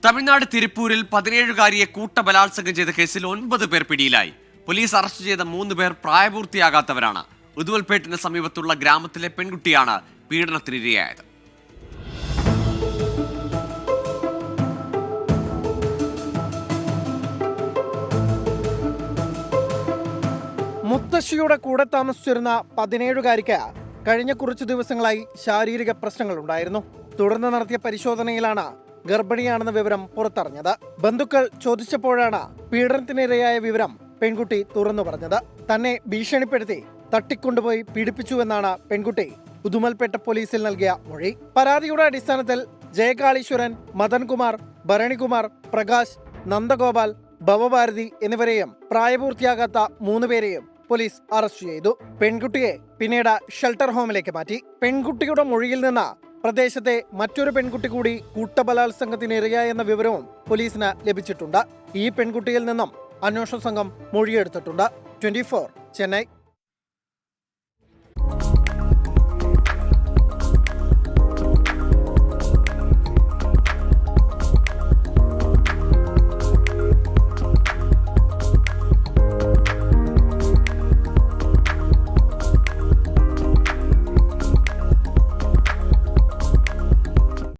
തമിഴ്നാട് തിരുപ്പൂരിൽ 17-കാരിയെ കൂട്ടബലാത്സംഗം ചെയ്ത കേസിൽ 9 പേർ പിടിയിലായി. പോലീസ് അറസ്റ്റ് ചെയ്ത 3 പേർ പ്രായപൂർത്തിയാകാത്തവരാണ്. ഉദുമൽപേട്ടിന് സമീപത്തുള്ള ഗ്രാമത്തിലെ പെൺകുട്ടിയാണ് പീഡനത്തിനിരയായത്. മുത്തശ്ശിയുടെ കൂടെ താമസിച്ചിരുന്ന 17-കാരിക്ക് കഴിഞ്ഞ കുറച്ചു ദിവസങ്ങളായി ശാരീരിക പ്രശ്നങ്ങളുണ്ടായിരുന്നു. തുടർന്ന് നടത്തിയ പരിശോധനയിലാണ് ഗർഭിണിയാണെന്ന വിവരം പുറത്തറിഞ്ഞത്. ബന്ധുക്കൾ ചോദിച്ചപ്പോഴാണ് പീഡനത്തിനിരയായ വിവരം പെൺകുട്ടി തുറന്നു പറഞ്ഞത്. തന്നെ ഭീഷണിപ്പെടുത്തി തട്ടിക്കൊണ്ടുപോയി പീഡിപ്പിച്ചുവെന്നാണ് പെൺകുട്ടി ഉദുമൽപേട്ട പോലീസിൽ നൽകിയ മൊഴി. പരാതിയുടെ അടിസ്ഥാനത്തിൽ ജയകാളീശ്വരൻ, മദൻകുമാർ, ഭരണികുമാർ, പ്രകാശ്, നന്ദഗോപാൽ, ഭവഭാരതി എന്നിവരെയും പ്രായപൂർത്തിയാകാത്ത 3 പേരെയും പോലീസ് അറസ്റ്റ് ചെയ്തു. പെൺകുട്ടിയെ പിന്നീട് ഷെൽട്ടർ ഹോമിലേക്ക് മാറ്റി. പെൺകുട്ടിയുടെ മൊഴിയിൽ നിന്ന് പ്രദേശത്തെ മറ്റൊരു പെൺകുട്ടി കൂടി കൂട്ടബലാത്സംഗത്തിനിരയായെന്ന വിവരവും പോലീസിന് ലഭിച്ചിട്ടുണ്ട്. ഈ പെൺകുട്ടിയിൽ നിന്നും അന്വേഷണ സംഘം മൊഴിയെടുത്തിട്ടുണ്ട്. 24 ചെന്നൈ.